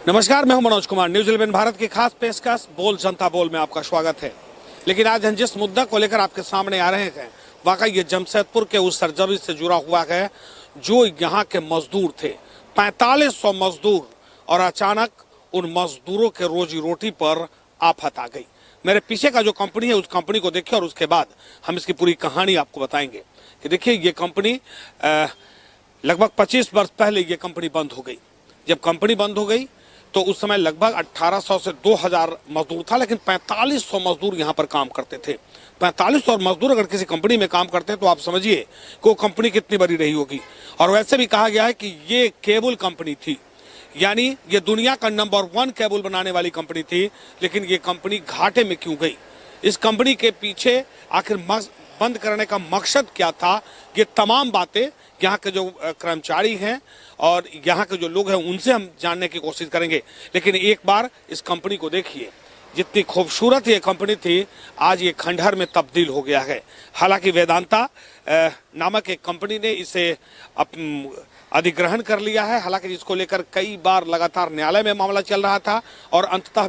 नमस्कार, मैं हूं मनोज कुमार। न्यूज 11 भारत की खास पेशकश बोल जनता बोल में आपका स्वागत है। लेकिन आज हम जिस मुद्दा को लेकर आपके सामने आ रहे हैं, वाकई ये जमशेदपुर के उस सरजमी से जुड़ा हुआ है जो यहाँ के मजदूर थे। 4500 मजदूर, और अचानक उन मजदूरों के रोजी रोटी पर आफत आ गई। मेरे पीछे का जो कंपनी है उस कंपनी को देखिए और उसके बाद हम इसकी पूरी कहानी आपको बताएंगे कि देखिए ये कंपनी लगभग 25 वर्ष पहले ये कंपनी बंद हो गई। जब कंपनी बंद हो गई तो उस समय लगभग 1800 से 2000 मजदूर था, लेकिन 4500 मजदूर यहाँ पर काम करते थे। 4500 मजदूर अगर किसी कंपनी में काम करते हैं तो आप समझिए कि वो कंपनी कितनी बड़ी रही होगी। और वैसे भी कहा गया है कि ये केबल कंपनी थी, यानी ये दुनिया का नंबर 1 केबल बनाने वाली कंपनी थी। लेकिन ये कंपनी घाटे में क्यों गई, इस कंपनी के पीछे आखिर बंद करने का मकसद क्या था, ये तमाम बातें यहाँ के जो कर्मचारी हैं और यहाँ के जो लोग हैं उनसे हम जानने की कोशिश करेंगे। लेकिन एक बार इस कंपनी को देखिए, जितनी खूबसूरत ये कंपनी थी आज ये खंडहर में तब्दील हो गया है। हालांकि वेदांता नामक एक कंपनी ने इसे अधिग्रहण कर लिया है। हालांकि इसको लेकर कई बार लगातार न्यायालय में मामला चल रहा था और अंततः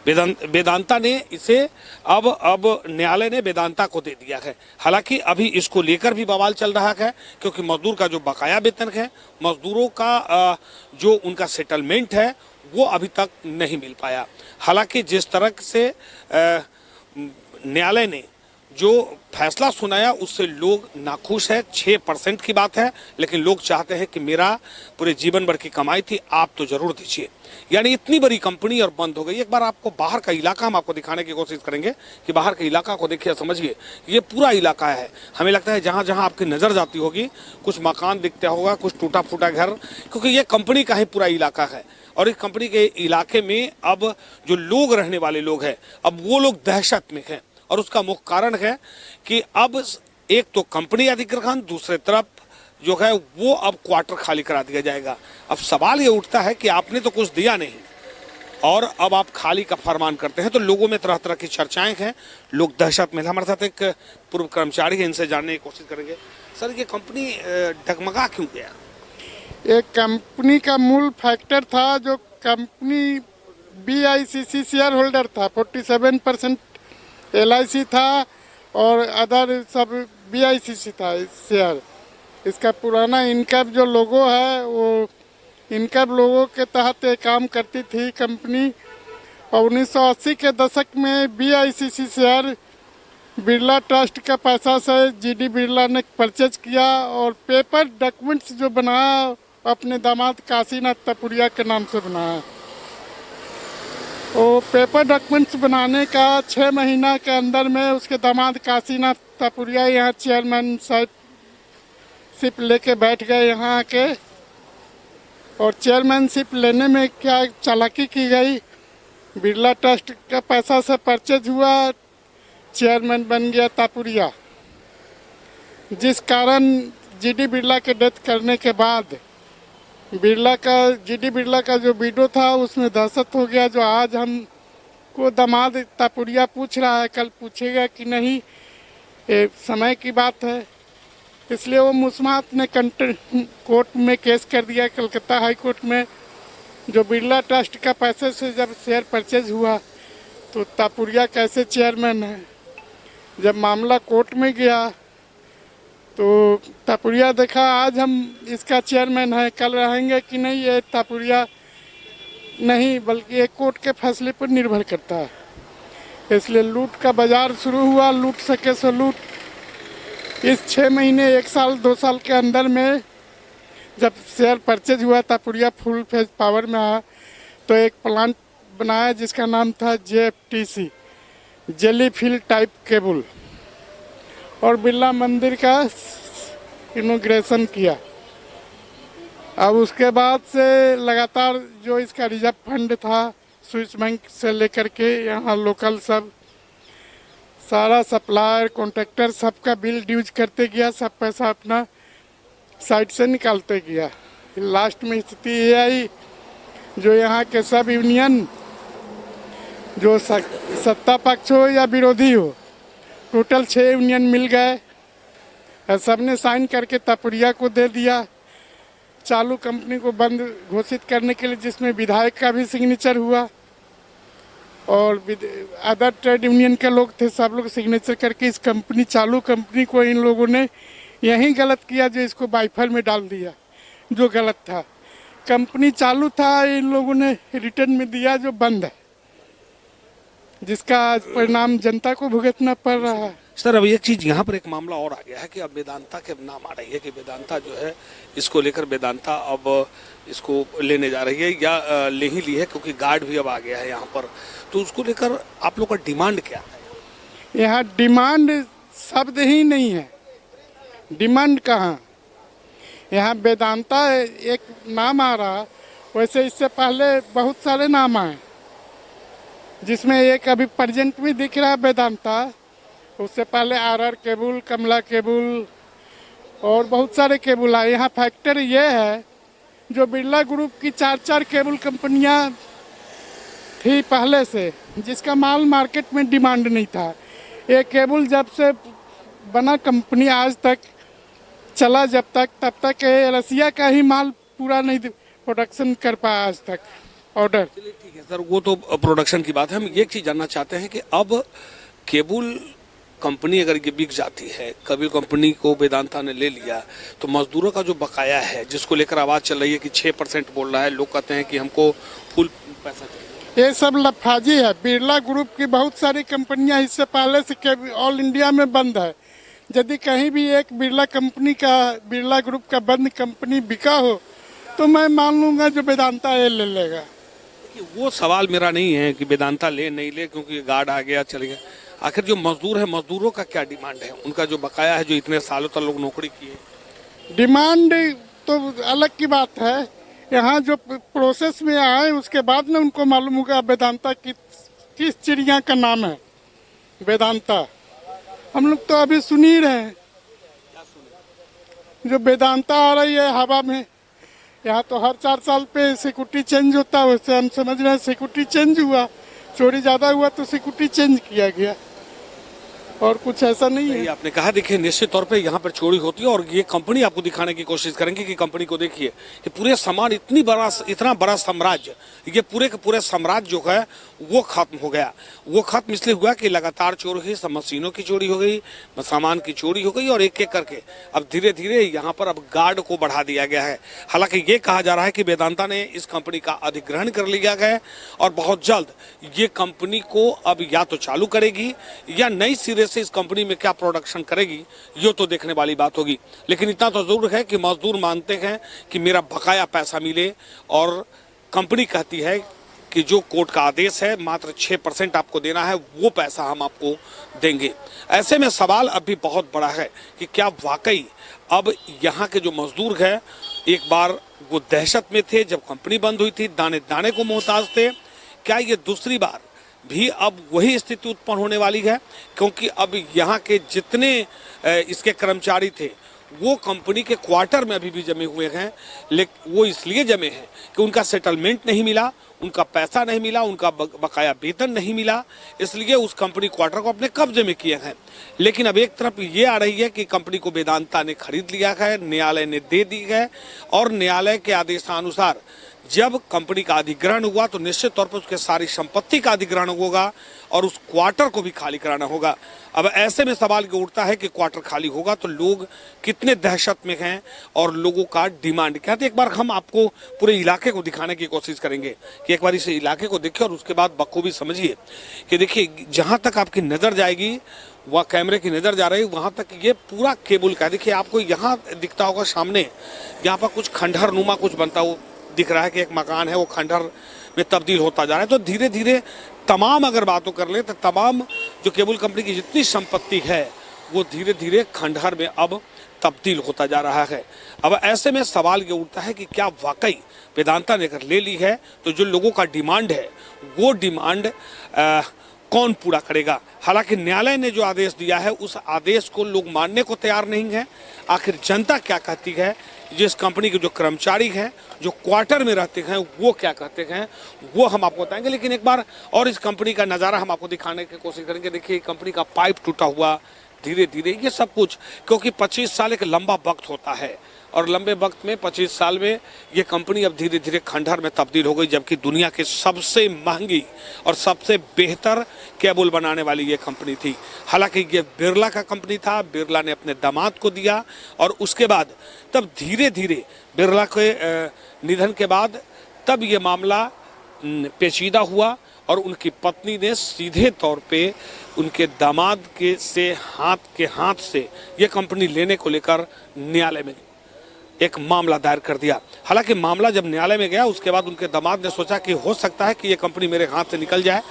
वेदांता ने इसे अब न्यायालय ने वेदांता को दे दिया है। हालांकि अभी इसको लेकर भी बवाल चल रहा है, क्योंकि मजदूर का जो बकाया वेतन है, मजदूरों का जो उनका सेटलमेंट है वो अभी तक नहीं मिल पाया। हालांकि जिस तरह से न्यायालय ने जो फैसला सुनाया उससे लोग नाखुश है। 6% की बात है, लेकिन लोग चाहते हैं कि मेरा पूरे जीवन भर की कमाई थी, आप तो जरूर दीजिए। यानी इतनी बड़ी कंपनी और बंद हो गई। एक बार आपको बाहर का इलाका हम आपको दिखाने की कोशिश करेंगे कि बाहर के इलाका को देखिए, समझिए ये पूरा इलाका है। हमें लगता है जहाँ जहाँ आपकी नज़र जाती होगी कुछ मकान दिखता होगा, कुछ टूटा फूटा घर, क्योंकि ये कंपनी का ही पूरा इलाका है। और इस कंपनी के इलाके में अब जो लोग रहने वाले लोग हैं, अब वो लोग दहशत में हैं। और उसका मुख्य कारण है कि अब एक तो कंपनी अधिग्रहण, दूसरे तरफ जो है वो अब क्वार्टर खाली करा दिया जाएगा। अब सवाल ये उठता है कि आपने तो कुछ दिया नहीं और अब आप खाली का फरमान करते हैं, तो लोगों में तरह तरह की चर्चाएं हैं, लोग दहशत में। हमारे साथ एक पूर्व कर्मचारी है, इनसे जानने की कोशिश करेंगे। सर, ये कंपनी डगमगा क्यों गया? एक कंपनी का मूल फैक्टर था, जो कंपनी BICC शेयर होल्डर था, 47% LIC था और अदर सब BICC था शेयर। इसका पुराना इनकम जो लोगो है वो इनकम लोगों के तहत काम करती थी कंपनी। और 1980 के दशक में BICC शेयर बिरला ट्रस्ट का पैसा से GD बिरला ने परचेज किया और पेपर डॉक्यूमेंट्स जो बनाया अपने दामाद काशीनाथ तपुरिया के नाम से बनाया। वो पेपर डॉक्यूमेंट्स बनाने का 6 महीना के अंदर में उसके दामाद काशीनाथ तपुरिया यहाँ चेयरमैन शिप लेके बैठ गए यहाँ आके। और चेयरमैनशिप लेने में क्या चालाकी की गई, बिरला ट्रस्ट का पैसा से परचेज हुआ, चेयरमैन बन गया तापुरिया। जिस कारण GD बिरला के डेथ करने के बाद GD बिरला का जो वीडियो था उसमें दहशत हो गया। जो आज हम को दामाद तापुरिया पूछ रहा है, कल पूछेगा कि नहीं, ये समय की बात है। इसलिए वो मुस्मात ने कोर्ट में केस कर दिया, कलकत्ता हाई कोर्ट में। जो बिरला ट्रस्ट का पैसे से जब शेयर परचेज हुआ तो तापुरिया कैसे चेयरमैन है। जब मामला कोर्ट में गया तो तापुरिया देखा आज हम इसका चेयरमैन है, कल रहेंगे कि नहीं ये तापुरिया नहीं, बल्कि ये कोर्ट के फैसले पर निर्भर करता है। इसलिए लूट का बाजार शुरू हुआ, लूट सके सो लूट। इस 6 महीने, 1 साल, 2 साल के अंदर में जब शेयर परचेज हुआ, तापुरिया फुल फेज पावर में आया तो एक प्लांट बनाया जिसका नाम था JFTC, जेलीफिल्ड टाइप केबल, और बिरला मंदिर का इनॉग्रेशन किया। अब उसके बाद से लगातार जो इसका रिजर्व फंड था स्विस बैंक से लेकर के यहाँ लोकल सब सारा सप्लायर कॉन्ट्रैक्टर सबका बिल ड्यूज करते गया, सब पैसा अपना साइड से निकालते गया। लास्ट में स्थिति ये आई, जो यहाँ के सब यूनियन, जो सत्ता पक्ष हो या विरोधी हो, टोटल 6 यूनियन मिल गए, सब ने साइन करके तापुरिया को दे दिया। चालू कंपनी को बंद घोषित करने के लिए, जिसमें विधायक का भी सिग्नेचर हुआ और अदर ट्रेड यूनियन के लोग थे, सब लोग सिग्नेचर करके इस कंपनी, चालू कंपनी को इन लोगों ने यही गलत किया जो इसको बाइफर में डाल दिया, जो गलत था। कंपनी चालू था, इन लोगों ने रिटर्न में दिया जो बंद है, जिसका परिणाम जनता को भुगतना पड़ रहा है। सर, अब एक चीज यहाँ पर एक मामला और आ गया है कि अब वेदांता के नाम आ रही है कि वेदांता जो है इसको लेकर वेदांता अब इसको लेने जा रही है या ले ही ली है, क्योंकि गार्ड भी अब आ गया है यहाँ पर। तो उसको लेकर आप लोग का डिमांड क्या है? यहाँ डिमांड शब्द ही नहीं है, डिमांड कहाँ। यहाँ वेदांता एक नाम आ रहा, वैसे इससे पहले बहुत सारे नाम आए, जिसमें एक अभी प्रेजेंट में दिख रहा है वेदांता। उससे पहले आरआर केबल, कमला केबल और बहुत सारे केबल आए। यहाँ फैक्टर ये है, जो बिरला ग्रुप की 4 केबल कंपनियाँ थी पहले से, जिसका माल मार्केट में डिमांड नहीं था। ये केबल जब से बना कंपनी आज तक चला, जब तक तब तक रसिया का ही माल पूरा नहीं प्रोडक्शन कर पाया आज तक ऑर्डर। चलिए ठीक है सर, वो तो प्रोडक्शन की बात है। हम एक चीज जानना चाहते हैं कि अब केबल कंपनी अगर ये बिक जाती है, केबल कंपनी को वेदांता ने ले लिया, तो मजदूरों का जो बकाया है, जिसको लेकर आवाज चल रही है कि 6% बोल रहा है, लोग कहते हैं कि हमको फुल पैसा चाहिए। ये सब लफाजी है। बिरला ग्रुप की बहुत सारी कंपनियां इससे पहले से ऑल इंडिया में बंद है। यदि कहीं भी एक बिरला कंपनी का, बिरला ग्रुप का बंद कंपनी बिका हो, तो मैं मान लूंगा जो वेदांता ये ले लेगा। वो सवाल मेरा नहीं है कि वेदांता ले नहीं ले, क्योंकि गार्ड आ गया चल गया। आखिर जो मजदूर है, मजदूरों का क्या डिमांड है? उनका जो बकाया है, जो इतने सालों तक लोग नौकरी किए। डिमांड तो अलग की बात है। यहाँ जो प्रोसेस में आए उसके बाद में उनको मालूम होगा वेदांता किस चिड़िया का नाम है वेदांता। हम लोग तो अभी सुन ही रहे हैं जो वेदांता आ रही है हवा में। यहाँ तो हर 4 साल पे सिक्योरिटी चेंज होता है, वैसे हम समझ रहे हैं सिक्योरिटी चेंज हुआ, चोरी ज़्यादा हुआ तो सिक्योरिटी चेंज किया गया, और कुछ ऐसा नहीं है। आपने कहा, देखिए निश्चित तौर पे यहाँ पर चोरी होती है, और ये कंपनी आपको दिखाने की कोशिश करेंगे कि कंपनी को देखिए कि पूरे सामान इतना बड़ा साम्राज्य, ये पूरे के पूरे साम्राज्य जो है वो खत्म हो गया। वो खत्म इसलिए हुआ कि लगातार चोरी हुई, सब मशीनों की चोरी हो गई, सामान की चोरी हो गई, और एक एक करके अब धीरे धीरे यहाँ पर अब गार्ड को बढ़ा दिया गया है। हालांकि ये कहा जा रहा है कि वेदांता ने इस कंपनी का अधिग्रहण कर लिया गया और बहुत जल्द ये कंपनी को अब या तो चालू करेगी या नई सिरे से इस कंपनी में क्या प्रोडक्शन करेगी, ये तो देखने वाली बात होगी। लेकिन इतना तो जरूर है कि मजदूर मानते हैं कि मेरा बकाया पैसा मिले, और कंपनी कहती है कि जो कोर्ट का आदेश है मात्र 6% आपको देना है, वो पैसा हम आपको देंगे। ऐसे में सवाल अभी बहुत बड़ा है कि क्या वाकई अब यहाँ के जो मजदूर हैं, एक बार वो दहशत में थे जब कंपनी बंद हुई थी, दाने दाने को मोहताज थे, क्या ये दूसरी बार भी अब वही स्थिति उत्पन्न होने वाली है? क्योंकि अब यहाँ के जितने इसके कर्मचारी थे वो कंपनी के क्वार्टर में अभी भी जमे हुए हैं, लेकिन वो इसलिए जमे हैं कि उनका सेटलमेंट नहीं मिला, उनका पैसा नहीं मिला, उनका बकाया वेतन नहीं मिला, इसलिए उस कंपनी क्वार्टर को अपने कब्जे में किए हैं। लेकिन अब एक तरफ ये आ रही है कि कंपनी को वेदांता ने खरीद लिया है, न्यायालय ने दे दी है, और न्यायालय के आदेशानुसार जब कंपनी का अधिग्रहण हुआ तो निश्चित तौर पर उसके सारी संपत्ति का अधिग्रहण होगा और उस क्वार्टर को भी खाली कराना होगा। अब ऐसे में सवाल ये उठता है कि क्वार्टर खाली होगा तो लोग कितने दहशत में हैं और लोगों का डिमांड क्या है। एक बार हम आपको पूरे इलाके को दिखाने की कोशिश करेंगे कि एक बार इस इलाके को देखिए और उसके बाद बखूबी समझिए कि देखिए जहाँ तक आपकी नज़र जाएगी, वह कैमरे की नज़र जा रही, वहाँ तक ये पूरा केबल का। देखिए आपको यहाँ दिखता होगा सामने, यहाँ पर कुछ खंडहर नुमा कुछ बनता हुआ दिख रहा है कि एक मकान है वो खंडहर में तब्दील होता जा रहा है। तो धीरे धीरे तमाम अगर बातों कर ले तो तमाम जो केबल कंपनी की जितनी संपत्ति है वो धीरे धीरे खंडहर में अब तब्दील होता जा रहा है। अब ऐसे में सवाल ये उठता है कि क्या वाकई वेदांता ने अगर ले ली है तो जो लोगों का डिमांड है वो डिमांड कौन पूरा करेगा। हालांकि न्यायालय ने जो आदेश दिया है उस आदेश को लोग मानने को तैयार नहीं है। आखिर जनता क्या कहती है, जिस कंपनी के जो कर्मचारी हैं जो क्वार्टर में रहते हैं वो क्या कहते हैं, वो हम आपको बताएंगे। लेकिन एक बार और इस कंपनी का नज़ारा हम आपको दिखाने की कोशिश करेंगे। देखिए कंपनी का पाइप टूटा हुआ, धीरे धीरे ये सब कुछ, क्योंकि 25 साल एक लंबा वक्त होता है और लंबे वक्त में 25 साल में ये कंपनी अब धीरे धीरे खंडहर में तब्दील हो गई, जबकि दुनिया की सबसे महंगी और सबसे बेहतर केबल बनाने वाली ये कंपनी थी। हालांकि ये बिरला का कंपनी था, बिरला ने अपने दामाद को दिया और उसके बाद तब धीरे धीरे बिरला के निधन के बाद तब ये मामला पेचीदा हुआ और उनकी पत्नी ने सीधे तौर पे उनके दामाद के हाथ से ये कंपनी लेने को लेकर न्यायालय में एक मामला दायर कर दिया। हालांकि मामला जब न्यायालय में गया उसके बाद उनके दामाद ने सोचा कि हो सकता है कि ये कंपनी मेरे हाथ से निकल जाए,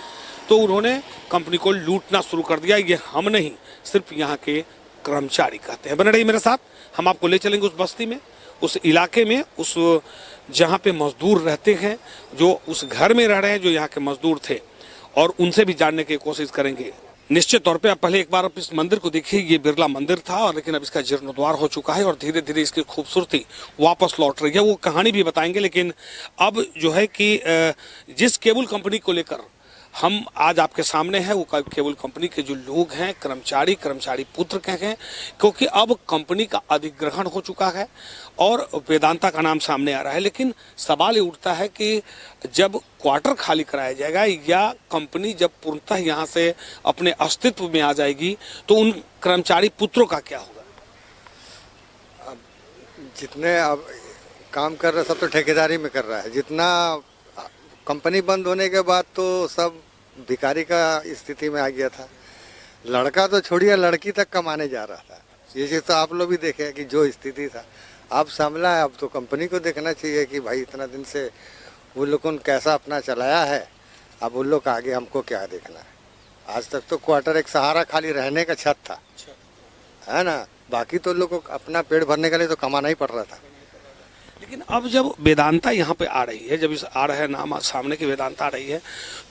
तो उन्होंने कंपनी को लूटना शुरू कर दिया। ये हम नहीं, सिर्फ यहाँ के कर्मचारी कहते हैं। बने रहिए मेरे साथ, हम आपको ले चलेंगे उस बस्ती में, उस इलाके में, उस जहाँ पे मजदूर रहते हैं, जो उस घर में रह रहे हैं जो यहाँ के मजदूर थे, और उनसे भी जानने की कोशिश करेंगे। निश्चित तौर पे आप पहले एक बार आप इस मंदिर को देखिए। ये बिरला मंदिर था और लेकिन अब इसका जीर्णोद्धार हो चुका है और धीरे धीरे इसकी खूबसूरती वापस लौट रही है। वो कहानी भी बताएंगे, लेकिन अब जो है कि जिस केबल कंपनी को लेकर हम आज आपके सामने हैं, वो केबल कंपनी के जो लोग हैं, कर्मचारी पुत्र के हैं, क्योंकि अब कंपनी का अधिग्रहण हो चुका है और वेदांता का नाम सामने आ रहा है। लेकिन सवाल ये उठता है कि जब क्वार्टर खाली कराया जाएगा या कंपनी जब पूर्णतः यहाँ से अपने अस्तित्व में आ जाएगी, तो उन कर्मचारी पुत्रों का क्या होगा? अब जितने अब काम कर रहे सब तो ठेकेदारी में कर रहा है। जितना कंपनी बंद होने के बाद तो सब भिखारी का स्थिति में आ गया था। लड़का तो छोड़िए, लड़की तक कमाने जा रहा था। ये चीज़ तो आप लोग भी देखे कि जो स्थिति था अब संभला है। अब तो कंपनी को देखना चाहिए कि भाई इतना दिन से वो लोगों ने कैसा अपना चलाया है, अब उन लोग आगे हमको क्या देखना है। आज तक तो क्वार्टर एक सहारा खाली रहने का छत था, है ना। बाकी तो लोग को अपना पेट भरने के लिए तो कमाना ही पड़ रहा था। लेकिन अब जब वेदांता यहाँ पे आ रही है, जब इस आ रहा है नाम सामने की वेदांता आ रही है,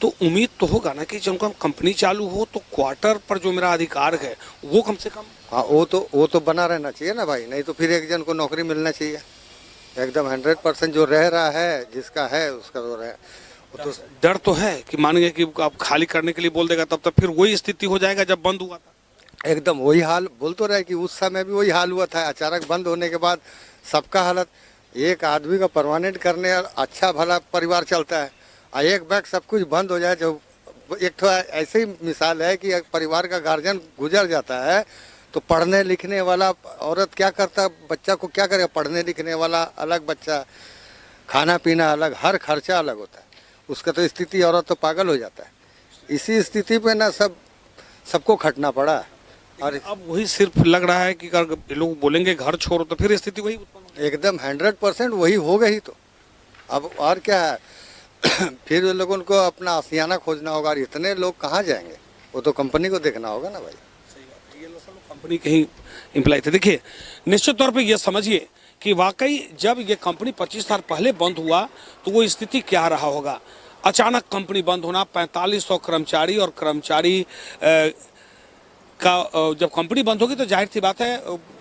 तो उम्मीद तो होगा ना कि जब कंपनी चालू हो तो क्वार्टर पर जो मेरा अधिकार है वो कम से कम, हाँ वो तो बना रहना चाहिए ना भाई, नहीं तो फिर एक जन को नौकरी मिलना चाहिए एकदम 100%। जो रह रहा है जिसका है उसका तो रहे। तो डर तो है कि मानिए कि आप खाली करने के लिए बोल देगा तब तक फिर वही स्थिति हो जाएगा जब बंद हुआ था। एकदम वही हाल बोल तो रहे कि उस समय भी वही हाल हुआ था। अचानक बंद होने के बाद सबका हालत, एक आदमी का परमानेंट करने अच्छा भला परिवार चलता है, और एक बैग सब कुछ बंद हो जाए। जो एक तो ऐसे ही मिसाल है कि एक परिवार का गार्जियन गुजर जाता है तो पढ़ने लिखने वाला औरत क्या करता, बच्चा को क्या करेगा। पढ़ने लिखने वाला अलग, बच्चा खाना पीना अलग, हर खर्चा अलग होता है उसका। तो स्थिति औरत तो पागल हो जाता है। इसी स्थिति पे ना सबको खटना पड़ा। और अब वही सिर्फ लग रहा है कि अगर लोग बोलेंगे घर छोड़ो तो फिर स्थिति वही एकदम 100% वही हो गई। तो अब और क्या है फिर उन लोगों को अपना आसियाना खोजना होगा। और इतने लोग कहाँ जाएंगे, वो तो कंपनी को देखना होगा ना भाई। सही बात है, ये लोग सब कंपनी के ही एम्प्लॉय थे। देखिए निश्चित तौर पे ये समझिए कि वाकई जब ये कंपनी 25 साल पहले बंद हुआ तो वो स्थिति क्या रहा होगा। अचानक कंपनी बंद होना, 4500 कर्मचारी और कर्मचारी का जब कंपनी बंद होगी तो जाहिर सी बात है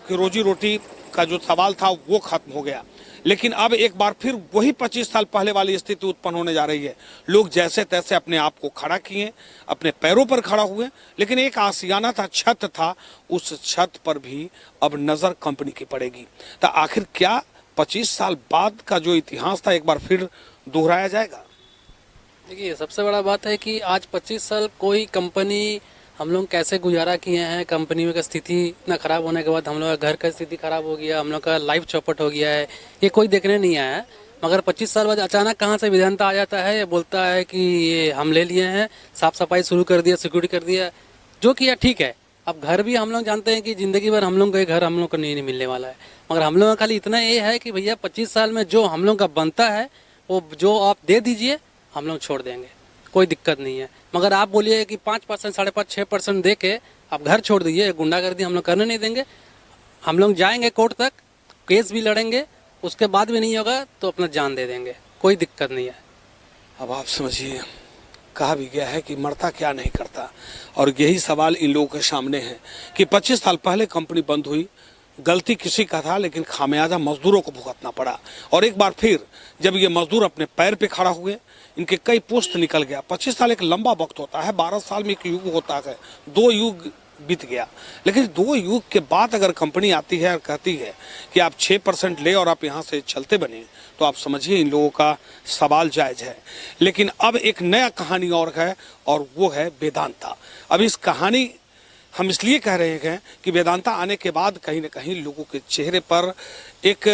कि रोजी रोटी का जो सवाल था वो खत्म हो गया। लेकिन अब एक बार फिर वही 25 साल पहले वाली स्थिति उत्पन्न होने जा रही है। लोग जैसे तैसे अपने आप को खड़ा किए, अपने पैरों पर खड़ा हुए, लेकिन एक आसियाना था, छत था, उस छत पर भी अब नजर कंपनी की पड़ेगी। तो आखिर क्या 25 साल बाद का जो इतिहास था एक बार फिर दोहराया जाएगा? देखिए सबसे बड़ा बात है कि आज 25 साल कोई कंपनी हम लोग कैसे गुजारा किए हैं। कंपनी में का स्थिति इतना ख़राब होने के बाद हम लोग का घर का स्थिति ख़राब हो गया, हम लोग का लाइफ चौपट हो गया है, ये कोई देखने नहीं आया है। मगर 25 साल बाद अचानक कहाँ से वेदांता आ जाता है, ये बोलता है कि ये हम ले लिए हैं, साफ़ सफाई शुरू कर दिया, सिक्योरिटी कर दिया, जो किया ठीक है। अब घर भी हम लोग जानते हैं कि ज़िंदगी भर हम लोग का घर हम लोग को नहीं मिलने वाला है। मगर हम लोग का खाली इतना ये है कि भैया 25 साल में जो हम लोग का बनता है वो जो आप दे दीजिए हम लोग छोड़ देंगे, कोई दिक्कत नहीं है। मगर आप बोलिए कि 5%, 5.5%, 6% दे के आप घर छोड़ दीजिए, गुंडागर्दी हम लोग करने नहीं देंगे। हम लोग जाएंगे कोर्ट तक, केस भी लड़ेंगे, उसके बाद भी नहीं होगा तो अपना जान दे देंगे, कोई दिक्कत नहीं है। अब आप समझिए, कहा भी गया है कि मरता क्या नहीं करता, और यही सवाल इन लोगों के सामने है कि 25 साल पहले कंपनी बंद हुई, गलती किसी का था लेकिन खामियाजा मजदूरों को भुगतना पड़ा। और एक बार फिर जब ये मजदूर अपने पैर पे खड़ा हुए, इनके कई पोस्ट निकल गया। 25 साल एक लंबा वक्त होता है, 12 साल में एक युग होता है, 2 युग बीत गया। लेकिन 2 युग के बाद अगर कंपनी आती है और कहती है कि आप 6% ले और आप यहाँ से चलते बने, तो आप समझिए इन लोगों का सवाल जायज है। लेकिन अब एक नया कहानी और है, और वो है वेदांता। अब इस कहानी हम इसलिए कह रहे हैं कि वेदांता आने के बाद कहीं न कहीं लोगों के चेहरे पर एक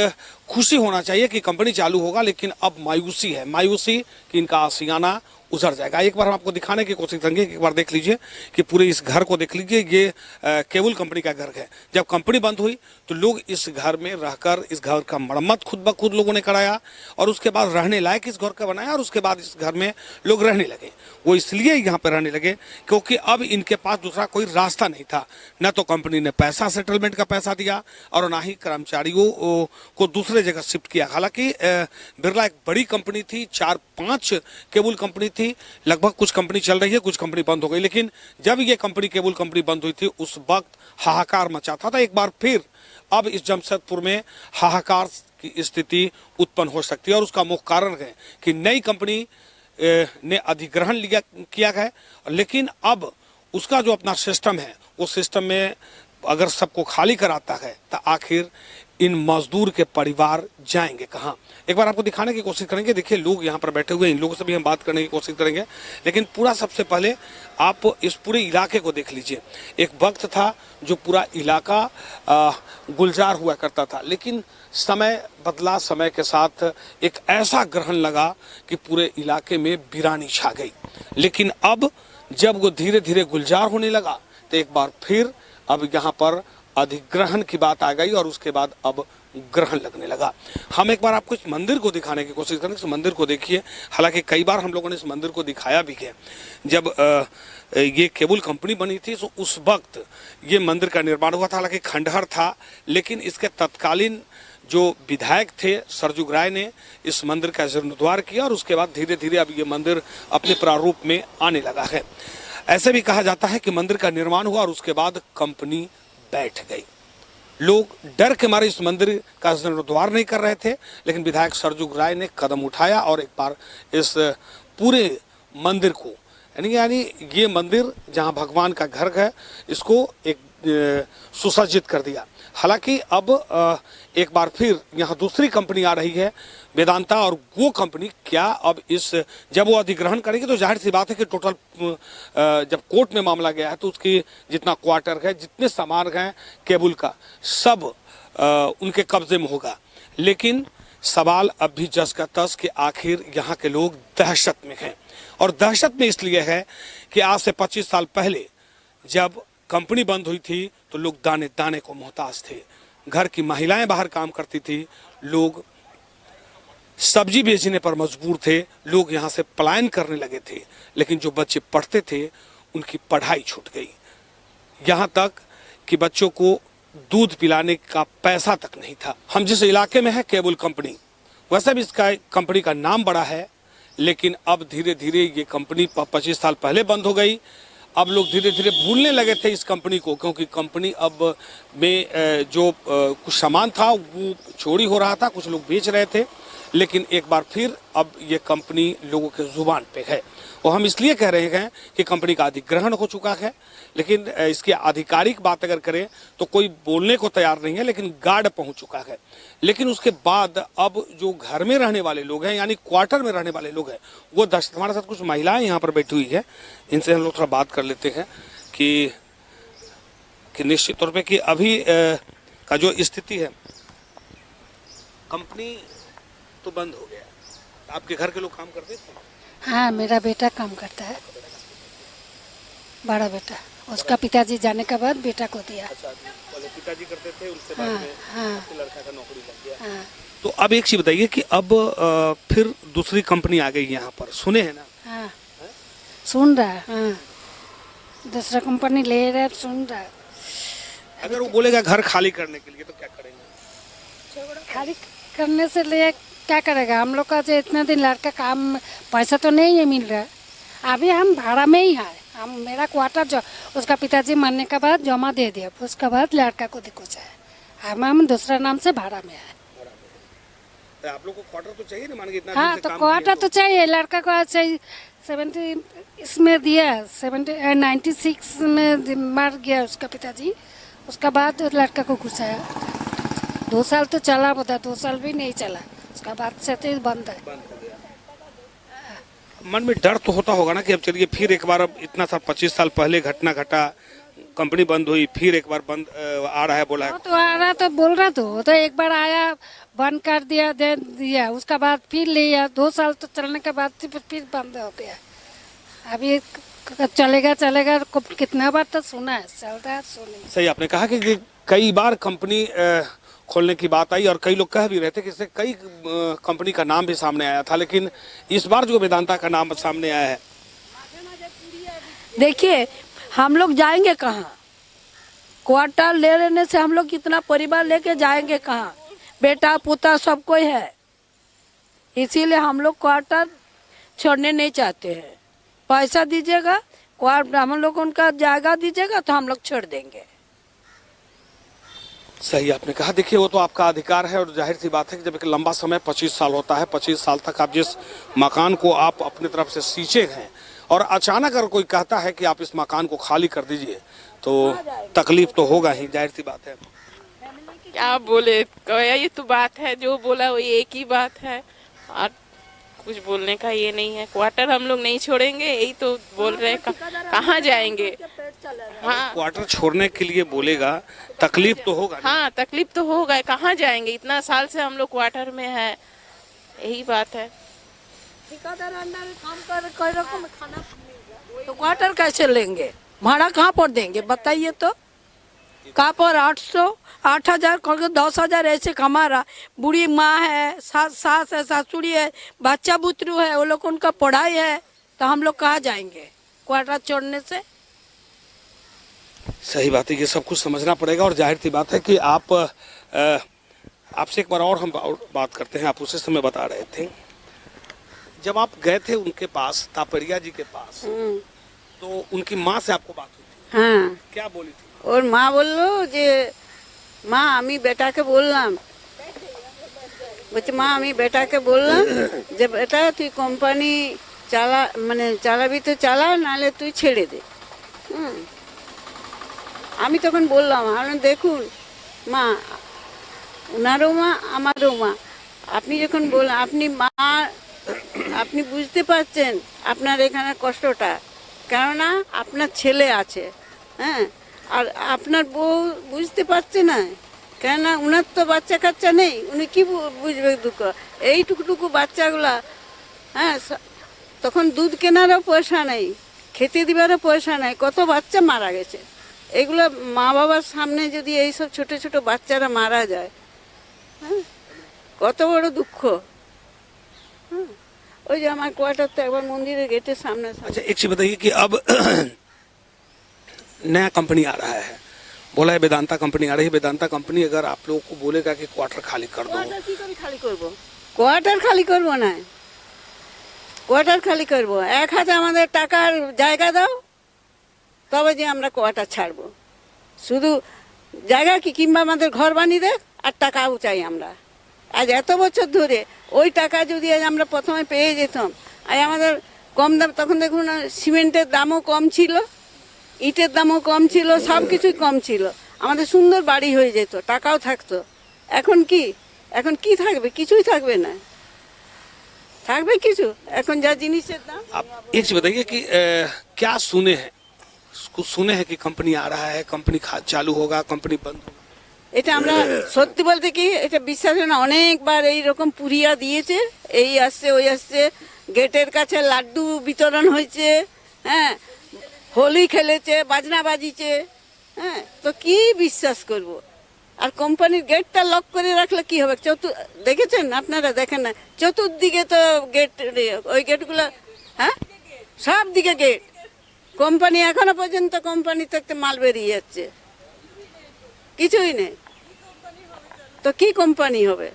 खुशी होना चाहिए कि कंपनी चालू होगा, लेकिन अब मायूसी है, मायूसी कि इनका आशियाना उजड़ जाएगा। एक बार हम आपको दिखाने की कोशिश करेंगे, एक बार देख लीजिए कि पूरे इस घर को देख लीजिए। ये केबल कंपनी का घर है। जब कंपनी बंद हुई तो लोग इस घर में रहकर इस घर का मरम्मत खुद ब खुद लोगों ने कराया, और उसके बाद रहने लायक इस घर का बनाया, और उसके बाद इस घर में लोग रहने लगे। वो इसलिए यहाँ पर रहने लगे क्योंकि अब इनके पास दूसरा कोई रास्ता नहीं था। न तो कंपनी ने पैसा, सेटलमेंट का पैसा दिया, और ना ही कर्मचारियों को दूसरे जगह शिफ्ट किया। हालांकि बिरला एक बड़ी कंपनी थी, 4-5 केबल कंपनी थी, लगभग कुछ कंपनी चल रही है, कुछ कंपनी बंद हो गई। लेकिन जब ये कंपनी केबल कंपनी बंद हुई थी, उस वक्त हाहाकार मचा था। एक बार फिर अब इस जमशेदपुर में हाहाकार की स्थिति उत्पन्न हो सकती है, और उसका मुख्य कारण है कि नई कंपनी ने अधिग्रहण किया है। लेकिन अब उसका जो अपना सिस्टम है, उस सिस्टम में अगर सबको खाली कराता है तो आखिर इन मजदूर के परिवार जाएंगे कहाँ। एक बार आपको दिखाने की कोशिश करेंगे। देखिए लोग यहाँ पर बैठे हुए हैं, इन लोगों से भी हम बात करने की कोशिश करेंगे। लेकिन पूरा सबसे पहले आप इस पूरे इलाके को देख लीजिए। एक वक्त था जो पूरा इलाका गुलजार हुआ करता था, लेकिन समय बदला, समय के साथ एक ऐसा ग्रहण लगा कि पूरे इलाके में वीरानी छा गई। लेकिन अब जब वो धीरे धीरे गुलजार होने लगा तो एक बार फिर अब यहाँ पर अधिग्रहण की बात आ गई, और उसके बाद अब ग्रहण लगने लगा। हम एक बार आपको इस मंदिर को दिखाने की कोशिश करें। इस मंदिर को देखिए। हालांकि कई बार हम लोगों ने इस मंदिर को दिखाया भी है। जब ये केबल कंपनी बनी थी तो उस वक्त ये मंदिर का निर्माण हुआ था। हालांकि खंडहर था, लेकिन इसके तत्कालीन जो विधायक थे सरजुग राय ने इस मंदिर का जीर्णोद्धार किया, और उसके बाद धीरे धीरे अब ये मंदिर अपने प्रारूप में आने लगा है। ऐसे भी कहा जाता है कि मंदिर का निर्माण हुआ और उसके बाद कंपनी बैठ गई। लोग डर के मारे इस मंदिर का जीर्णोद्धार नहीं कर रहे थे, लेकिन विधायक सरजुग राय ने कदम उठाया और एक बार इस पूरे मंदिर को, यानी ये मंदिर जहां भगवान का घर है, इसको एक सुसज्जित कर दिया। हालांकि अब एक बार फिर यहाँ दूसरी कंपनी आ रही है, वेदांता, और वो कंपनी क्या अब जब वो अधिग्रहण करेगी तो जाहिर सी बात है कि टोटल जब कोर्ट में मामला गया है तो उसकी जितना क्वार्टर है, जितने सामान हैं केबल का, सब उनके कब्जे में होगा। लेकिन सवाल अब भी जस का तस कि आखिर यहाँ के लोग दहशत में हैं, और दहशत में इसलिए है कि आज से 25 साल पहले जब कंपनी बंद हुई थी तो लोग दाने दाने को मोहताज थे। घर की महिलाएं बाहर काम करती थी, लोग सब्जी बेचने पर मजबूर थे, लोग यहाँ से पलायन करने लगे थे। लेकिन जो बच्चे पढ़ते थे उनकी पढ़ाई छूट गई, यहाँ तक कि बच्चों को दूध पिलाने का पैसा तक नहीं था। हम जिस इलाके में है केबल कंपनी, वैसे भी इसका कंपनी का नाम बड़ा है, लेकिन अब धीरे धीरे ये कंपनी 25 साल पहले बंद हो गई। अब लोग धीरे धीरे भूलने लगे थे इस कंपनी को, क्योंकि कंपनी अब में जो कुछ सामान था वो चोरी हो रहा था, कुछ लोग बेच रहे थे। लेकिन एक बार फिर अब ये कंपनी लोगों के जुबान पे है, और हम इसलिए कह रहे हैं कि कंपनी का अधिग्रहण हो चुका है। लेकिन इसकी आधिकारिक बात अगर करें तो कोई बोलने को तैयार नहीं है, लेकिन गार्ड पहुंच चुका है। लेकिन उसके बाद अब जो घर में रहने वाले लोग हैं, यानी क्वार्टर में रहने वाले लोग हैं, वो दहशत। हमारे साथ कुछ महिलाएं यहाँ पर बैठी हुई है, इनसे हम लोग थोड़ा बात कर लेते हैं कि निश्चित तौर पे कि अभी का जो स्थिति है, कंपनी तो बंद हो गया, आपके घर के लोग काम करते थे? हाँ, मेरा बेटा काम करता है, बड़ा बेटा। उसका पिताजी जाने के बाद बेटा को दिया। अच्छा, पहले पिताजी करते थे, उसके हाँ, बाद में हाँ, आपके लड़का का नौकरी लग गया। हाँ, तो अब एक चीज बताइए कि अब फिर दूसरी कंपनी आ गई यहाँ पर, सुने हैं ना? हाँ, सुन रहा है। हाँ, दूसरा कंपनी ले रहा है, सुन रहा है। अगर वो बोलेगा घर खाली करने के लिए तो क्या करेंगे? खाली करने से ले क्या करेगा? हम लोग का जो इतना दिन लड़का काम, पैसा तो नहीं है मिल रहा है। अभी हम भाड़ा में ही है। हम मेरा क्वार्टर जो उसका पिताजी मरने के बाद जमा दे दिया, उसके बाद लड़का को दिक्कत है। हम दूसरा नाम से भाड़ा में है। तो आप लोग को क्वार्टर तो चाहिए ना, मान के इतना हाँ, दिन से तो काम क्वार्टर किए तो चाहिए, लड़का को चाहिए, 70 इसमें दिया 96 में मर गया उसका पिताजी। उसका बाद लड़का को घुसाया। 2 साल तो चला, बता 2 साल भी नहीं चला, उसका बाद से तो बंद है। मन में डर तो होता होगा ना कि अब चलिए फिर एक बार, अब इतना सा 25 साल पहले घटना घटा, कंपनी बंद हुई, फिर एक बार बंद आ रहा है, बोला है। वो तो आ रहा तो बोल रहा तो वो तो एक बार आया, बंद कर दिया, दे दिया, उसका बाद फिर लिया, 2 साल तो चलने के बाद फिर बंद हो गया। अभी चलेगा चलेगा, कितना बार तो सुना है, चल रहा है सुनी। सही आपने कहा कि कई बार कंपनी खोलने की बात आई और कई लोग कह भी रहे थे कि इससे कई कंपनी का नाम भी सामने आया था, लेकिन इस बार जो वेदांता का नाम सामने आया है। देखिए हम लोग जाएंगे कहाँ? क्वार्टर ले लेने से हम लोग कितना परिवार लेके जाएंगे कहाँ? बेटा पोता सब कोई है, इसीलिए हम लोग क्वार्टर छोड़ने नहीं चाहते हैं। पैसा दीजिएगा, क्वार्टर हम लोग उनका जायगा दीजिएगा तो हम लोग छोड़ देंगे। सही आपने कहा। देखिए वो तो आपका अधिकार है और जाहिर सी बात है कि जब एक लंबा समय 25 साल होता है, 25 साल तक आप जिस मकान को आप अपनी तरफ से सींचे हैं और अचानक अगर कोई कहता है कि आप इस मकान को खाली कर दीजिए तो तकलीफ तो होगा ही, जाहिर सी बात है। क्या बोले, ये तो बात है, जो बोला वो एक ही बात है और कुछ बोलने का ये नहीं है। क्वार्टर हम लोग नहीं छोड़ेंगे, यही तो बोल रहे हैं। कहाँ जाएंगे? हाँ क्वार्टर छोड़ने के लिए बोलेगा, तकलीफ तो होगा। हाँ तकलीफ तो होगा, कहाँ जाएंगे? इतना साल से हम लोग क्वार्टर में है, यही बात है। ठेकेदार अंदर काम कर रखो में खाना तो क्वार्टर कैसे लेंगे? भाड़ा कहाँ पर देंगे बताइए तो? कहाँ पर 800 8,000 करके 10,000 ऐसे कमा रहा। बूढ़ी माँ है, सास है, सासुरी है, बच्चा बुतरू है, वो लोग उनका पढ़ाई है, तो हम लोग कहाँ जाएंगे क्वार्टर छोड़ने से? सही बात है, ये सब कुछ समझना पड़ेगा और जाहिर सी बात है कि आप आपसे एक बार और हम बात करते हैं। आप उसी समय बता रहे थे जब आप गए थे उनके पास, तापड़िया जी के पास, तो उनकी माँ से आपको बात हुई थी। हाँ, क्या बोली थी? और माँ बोललो जे माँ আমি বেটাকে বললাম, বলছে মা আমি বেটাকে বললাম যে বেটা তুই কোম্পানি চালা, মানে চালাবি তো চালা, নাহলে তুই ছেড়ে দে। আমি তখন বললাম, আমি দেখুন মা, ওনারও মা আমারও মা, আপনি যখন বললেন আপনি মা, আপনি বুঝতে পারছেন আপনার এখানে কষ্টটা, কেননা আপনার ছেলে আছে, হ্যাঁ, আর আপনার বউ বুঝতে পারছে না, কেননা উনার তো বাচ্চা কাচ্চা নেই, উনি কি বুঝবে দুঃখ। এইটুকুটুকু বাচ্চাগুলা, হ্যাঁ, তখন দুধ কেনারও পয়সা নেই, খেতে দিবারও পয়সা নেই, কত বাচ্চা মারা গেছে। এগুলো মা বাবার সামনে যদি এইসব ছোট ছোট বাচ্চারা মারা যায়, হ্যাঁ, কত বড় দুঃখ। হ্যাঁ, ওই যে আমার কোয়ার্টার তো একবার মন্দিরের গেটের সামনে। अच्छा एक चीज बताइए कि अब नया कंपनी आ रहा है, बोला है वेदांता कंपनी आ रही है। वेदांता कंपनी अगर आप लोगों को बोलेगा कि क्वार्टर खाली कर दो, কি করে খালি করব? কোয়ার্টার খালি করব না, কোয়ার্টার খালি করব, 1 হাতে আমাদের টাকার জায়গা দাও, তবে যে আমরা কোয়ার্টার ছাড়ব। শুধু জায়গা কি, কিংবা আমাদের ঘর বানিয়ে দেখ, আর টাকাও চাই আমরা। আজ এত বছর ধরে ওই টাকা যদি আজ আমরা প্রথমে পেয়ে যেতাম, আজ আমাদের কম দাম, তখন দেখুন সিমেন্টের দামও কম ছিল, ইটের দামও কম ছিল, সব কিছুই কম ছিল, আমাদের সুন্দর বাড়ি হয়ে যেত, টাকাও থাকতো। এখন কি, এখন কি থাকবে? কিছুই থাকবে না, থাকবে কিছু? এখন যা জিনিসের দাম। आप एक चीज बताइए कि क्या सुने हैं, कुछ सुने हैं कि कंपनी आ रहा है, कंपनी चालू होगा, कंपनी बंद होगा? এটা আমরা সত্যি বলতে কি, এটা বিশ্বাস হয় না, অনেকবার এইরকম পুরিয়া দিয়েছে, এই আসছে ওই আসছে, গেটের কাছে লাড্ডু বিতরণ হয়েছে, হ্যাঁ, হোলি খেলেছে, বাজনা বাজিছে, হ্যাঁ, তো কি বিশ্বাস করব? আর কোম্পানির গেটটা লক করে রাখলে কি হবে? দেখেছেন আপনারা? দেখেন না, চতুর্দিকে তো গেট, ওই গেটগুলো, হ্যাঁ, সব দিকে গেট। কোম্পানি এখনো পর্যন্ত কোম্পানি থেকে মাল বেরিয়ে যাচ্ছে, কিছুই নেই, তো কি কোম্পানি হবে?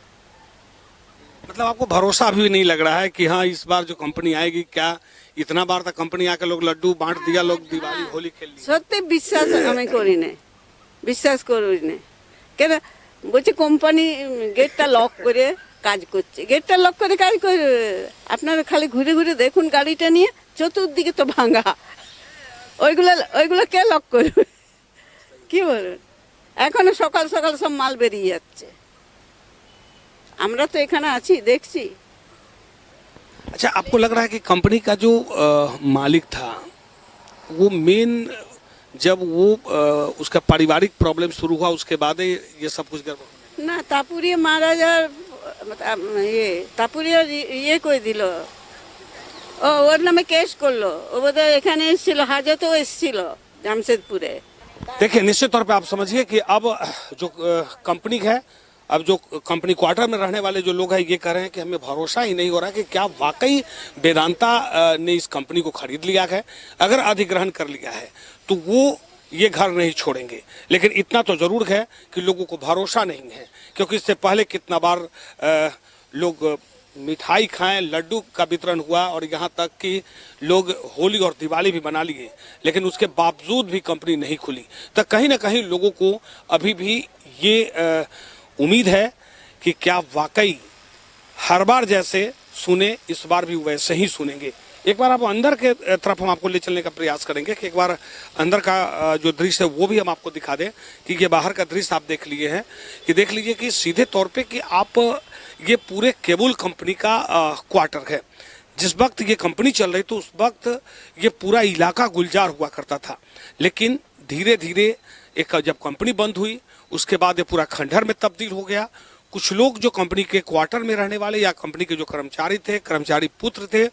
मतलब आपको भरोसा अभी भी नहीं लग रहा है कि हाँ इस बार जो कंपनी आएगी, क्या इतना बार तक कंपनी आके लोग लड्डू बांट दिया, लोग दिवाली होली खेल ली? সত্যি বিশ্বাস আমি করি না, বিশ্বাস করি না। কেন বলছে কোম্পানি গেটটা লক করে কাজ করছে, গেটটা লক করে কাজ করে। আপনারা খালি ঘুরে ঘুরে দেখুন গাড়িটা নিয়ে, চতুর্দিকে তো ভাঙা, ওইগুলো কে লক করবে? কি বলুন, এখনো সকাল সকাল সব মাল বেরিয়ে যাচ্ছে, আমরা তো এখানে আছি দেখছি। अच्छा, आपको लग रहा है कि कंपनी का जो मालिक था वो मेन, जब वो उसका पारिवारिक प्रॉब्लम शुरू हुआ उसके बाद ही ये सब कुछ गड़बड़? না তাপুরিয়া মারা যাওয়ার তাপুরিয়া ইয়ে করে দিল, ওর নামে কেস করলো, ও বোধহয় এখানে এসেছিল, হাজতেও এসেছিল জামশেদপুরে। देखिए, निश्चित तौर पे आप समझिए कि अब जो कंपनी है, अब जो कंपनी क्वार्टर में रहने वाले जो लोग हैं ये कह रहे हैं कि हमें भरोसा ही नहीं हो रहा कि क्या वाकई वेदांता ने इस कंपनी को खरीद लिया है। अगर अधिग्रहण कर लिया है तो वो ये घर नहीं छोड़ेंगे, लेकिन इतना तो जरूर है कि लोगों को भरोसा नहीं है, क्योंकि इससे पहले कितना बार लोग मिठाई खाएं, लड्डू का वितरण हुआ और यहाँ तक कि लोग होली और दिवाली भी मना लिए, लेकिन उसके बावजूद भी कंपनी नहीं खुली। तो कहीं ना कहीं लोगों को अभी भी ये उम्मीद है कि क्या वाकई हर बार जैसे सुने इस बार भी वैसे ही सुनेंगे। एक बार आप अंदर के तरफ हम आपको ले चलने का प्रयास करेंगे कि एक बार अंदर का जो दृश्य है वो भी हम आपको दिखा दें, कि ये बाहर का दृश्य आप देख लिए हैं, कि देख लीजिए कि सीधे तौर पे कि आप ये पूरे केबल कंपनी का क्वार्टर है। जिस वक्त ये कंपनी चल रही तो उस वक्त ये पूरा इलाका गुलजार हुआ करता था, लेकिन धीरे धीरे एक जब कंपनी बंद हुई उसके बाद ये पूरा खंडहर में तब्दील हो गया। कुछ लोग जो कंपनी के क्वार्टर में रहने वाले या कंपनी के जो कर्मचारी थे, कर्मचारी पुत्र थे,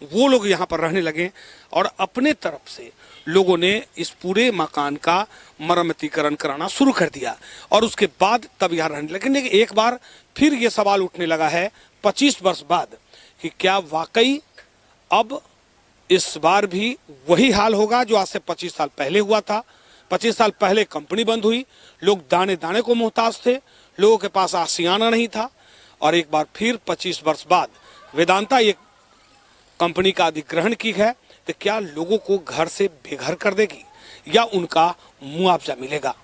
वो लोग यहाँ पर रहने लगे और अपने तरफ से लोगों ने इस पूरे मकान का मरम्मतीकरण कराना शुरू कर दिया और उसके बाद तब यहाँ रहने लगे। लेकिन एक बार फिर ये सवाल उठने लगा है 25 वर्ष बाद कि क्या वाकई अब इस बार भी वही हाल होगा जो आज से 25 साल पहले हुआ था। 25 साल पहले कंपनी बंद हुई, लोग दाने दाने को मोहताज थे, लोगों के पास आशियाना नहीं था, और एक बार फिर 25 वर्ष बाद वेदांता ये कंपनी का अधिग्रहण की है, तो क्या लोगों को घर से बेघर कर देगी या उनका मुआवजा मिलेगा?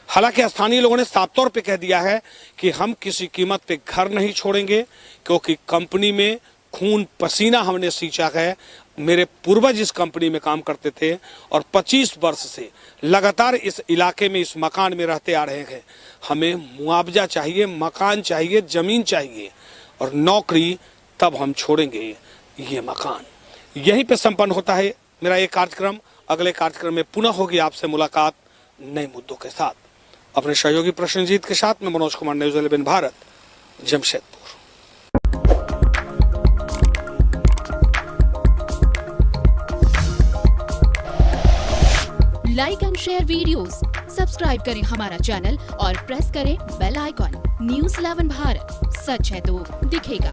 हालांकि स्थानीय लोगों ने साफ तौर पे कह दिया है कि हम किसी कीमत पे घर नहीं छोड़ेंगे, क्योंकि कंपनी में खून पसीना हमने सींचा है। मेरे पूर्वज इस कंपनी में काम करते थे और 25 वर्ष से लगातार इस इलाके में इस मकान में रहते आ रहे हैं। हमें मुआवजा चाहिए, मकान चाहिए, जमीन चाहिए और नौकरी, तब हम छोड़ेंगे ये मकान। यहीं पे संपन्न होता है मेरा ये कार्यक्रम। अगले कार्यक्रम में पुनः होगी आपसे मुलाकात नए मुद्दों के साथ। अपने सहयोगी प्रश्नजीत के साथ में Manoj Kumar, news 11 Bharat, Jamshedpur. Like and share videos, subscribe करें हमारा चैनल और प्रेस करें बेल आइकॉन। न्यूज़ 11 भारत, सच है तो दिखेगा।